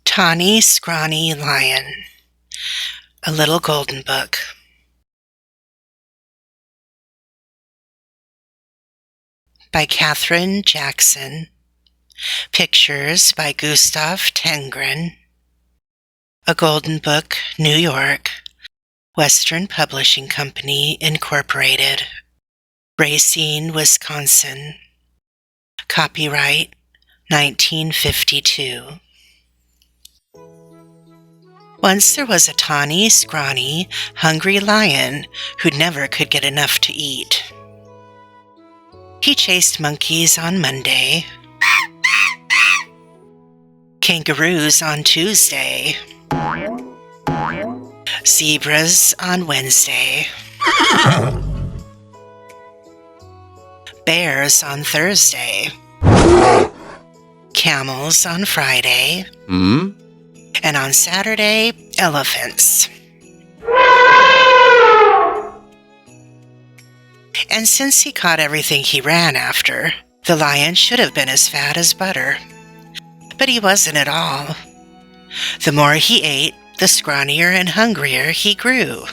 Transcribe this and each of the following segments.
Tawny, Scrawny, Lion, a Little Golden Book. By Katherine Jackson. Pictures by Gustav Tengren. A Golden Book, New York. Western Publishing Company, Incorporated. Racine, Wisconsin. Copyright 1952. Once there was a tawny, scrawny, hungry lion who never could get enough to eat. He chased monkeys on Monday, kangaroos on Tuesday, zebras on Wednesday, bears on Thursday, camels on Friday, and on Saturday, elephants. And since he caught everything he ran after, the lion should have been as fat as butter. But he wasn't at all. The more he ate, the scrawnier and hungrier he grew.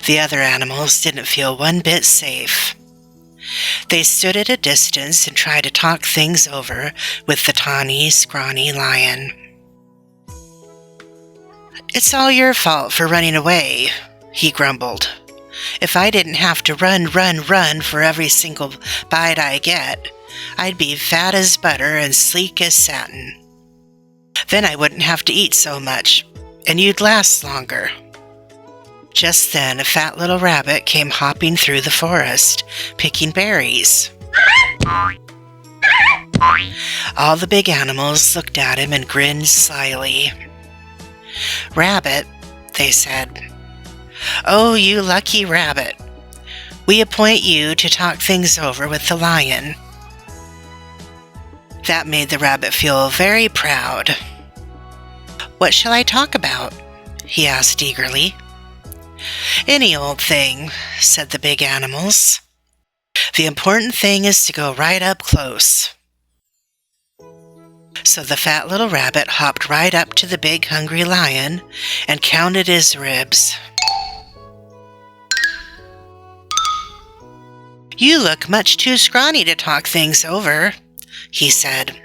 The other animals didn't feel one bit safe. They stood at a distance and tried to talk things over with the tawny, scrawny lion. "It's all your fault for running away," he grumbled. "If I didn't have to run for every single bite I get, I'd be fat as butter and sleek as satin. Then I wouldn't have to eat so much, and you'd last longer." Just then, a fat little rabbit came hopping through the forest, picking berries. All the big animals looked at him and grinned slyly. "Rabbit," they said. "Oh, you lucky rabbit. We appoint you to talk things over with the lion." That made the rabbit feel very proud. "What shall I talk about?" he asked eagerly. "Any old thing," said the big animals. "The important thing is to go right up close." So the fat little rabbit hopped right up to the big hungry lion and counted his ribs. "You look much too scrawny to talk things over," he said.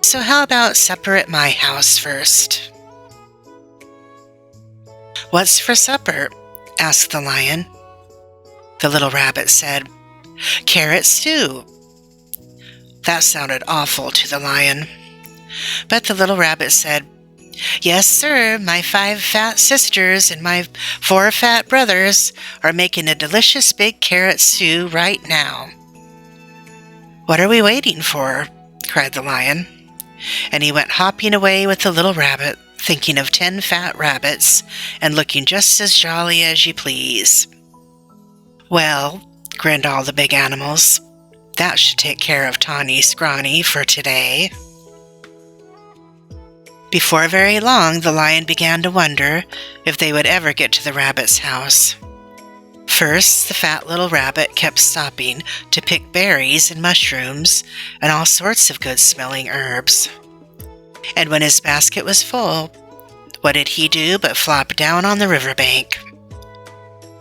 "So how about supper at my house first?" "What's for supper?" asked the lion. The little rabbit said, "Carrot stew." That sounded awful to the lion. But the little rabbit said, "Yes, sir, my 5 fat sisters and my 4 fat brothers are making a delicious big carrot stew right now." "What are we waiting for?" cried the lion. And he went hopping away with the little rabbit, thinking of 10 fat rabbits and looking just as jolly as you please. "Well," grinned all the big animals, "that should take care of Tawny Scrawny for today." Before very long, the lion began to wonder if they would ever get to the rabbit's house. First, the fat little rabbit kept stopping to pick berries and mushrooms and all sorts of good-smelling herbs. And when his basket was full, what did he do but flop down on the riverbank?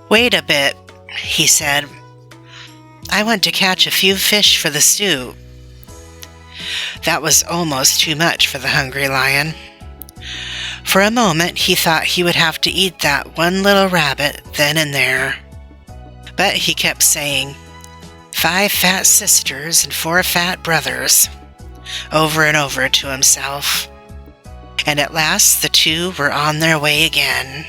"Wait a bit," he said. "I want to catch a few fish for the stew." That was almost too much for the hungry lion. For a moment, he thought he would have to eat that one little rabbit then and there. But he kept saying, 5 fat sisters and 4 fat brothers, over and over to himself. And at last the 2 were on their way again.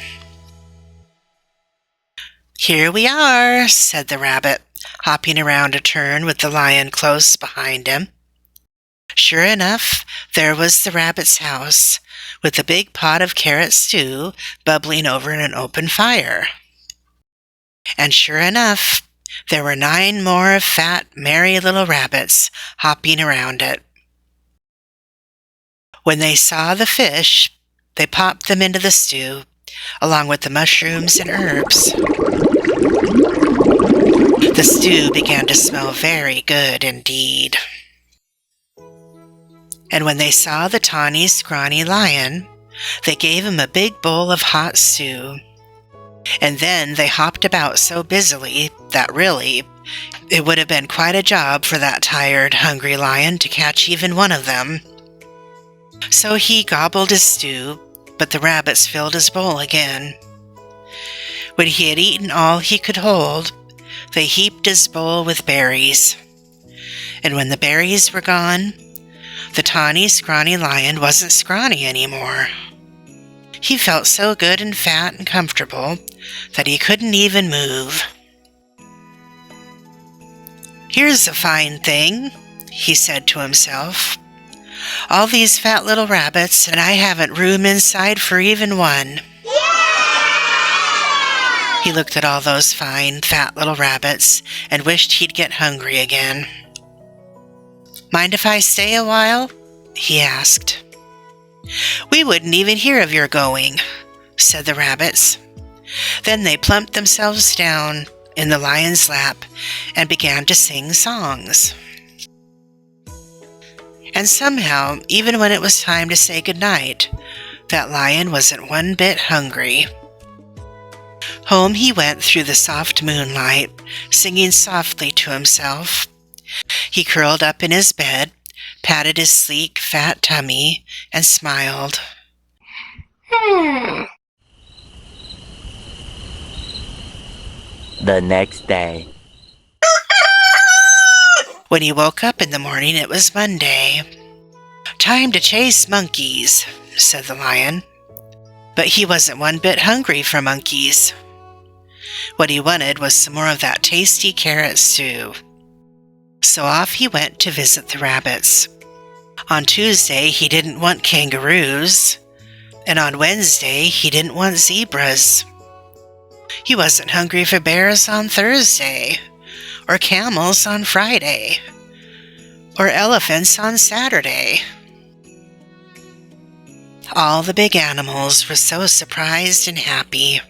"Here we are," said the rabbit, hopping around a turn with the lion close behind him. Sure enough, there was the rabbit's house, with a big pot of carrot stew bubbling over in an open fire. And sure enough, there were 9 more fat, merry little rabbits hopping around it. When they saw the fish, they popped them into the stew, along with the mushrooms and herbs. The stew began to smell very good indeed. And when they saw the tawny, scrawny lion, they gave him a big bowl of hot stew. And then they hopped about so busily that really, it would have been quite a job for that tired, hungry lion to catch even one of them. So he gobbled his stew, but the rabbits filled his bowl again. When he had eaten all he could hold, they heaped his bowl with berries. And when the berries were gone, the tawny, scrawny lion wasn't scrawny anymore. He felt so good and fat and comfortable that he couldn't even move. "Here's a fine thing," he said to himself. "All these fat little rabbits, and I haven't room inside for even one." He looked at all those fine, fat little rabbits and wished he'd get hungry again. "Mind if I stay a while?" he asked. "We wouldn't even hear of your going," said the rabbits. Then they plumped themselves down in the lion's lap and began to sing songs. And somehow, even when it was time to say goodnight, that lion wasn't one bit hungry. Home he went through the soft moonlight, singing softly to himself. He curled up in his bed, patted his sleek, fat tummy, and smiled. The next day. When he woke up in the morning, it was Monday. "Time to chase monkeys," said the lion. But he wasn't one bit hungry for monkeys. What he wanted was some more of that tasty carrot stew. So off he went to visit the rabbits. On Tuesday, he didn't want kangaroos, and on Wednesday, he didn't want zebras. He wasn't hungry for bears on Thursday, or camels on Friday, or elephants on Saturday. All the big animals were so surprised and happy.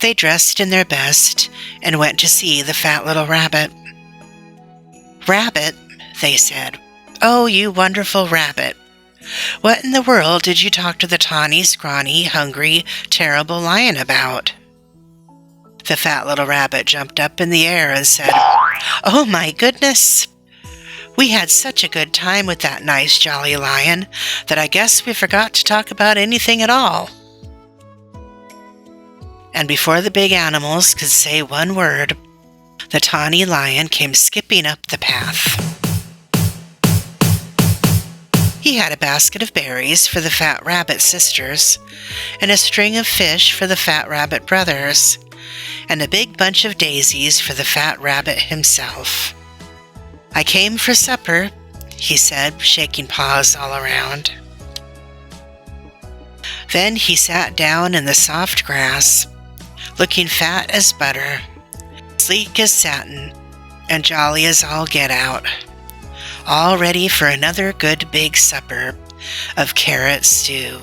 They dressed in their best and went to see the fat little rabbit. "Rabbit," they said, "oh, you wonderful rabbit, what in the world did you talk to the tawny, scrawny, hungry, terrible lion about?" The fat little rabbit jumped up in the air and said, "Oh my goodness! We had such a good time with that nice, jolly lion that I guess we forgot to talk about anything at all." And before the big animals could say one word, the tawny lion came skipping up the path. He had a basket of berries for the fat rabbit sisters, and a string of fish for the fat rabbit brothers, and a big bunch of daisies for the fat rabbit himself. "I came for supper," he said, shaking paws all around. Then he sat down in the soft grass, looking fat as butter, sleek as satin, and jolly as all get out, all ready for another good big supper of carrot stew.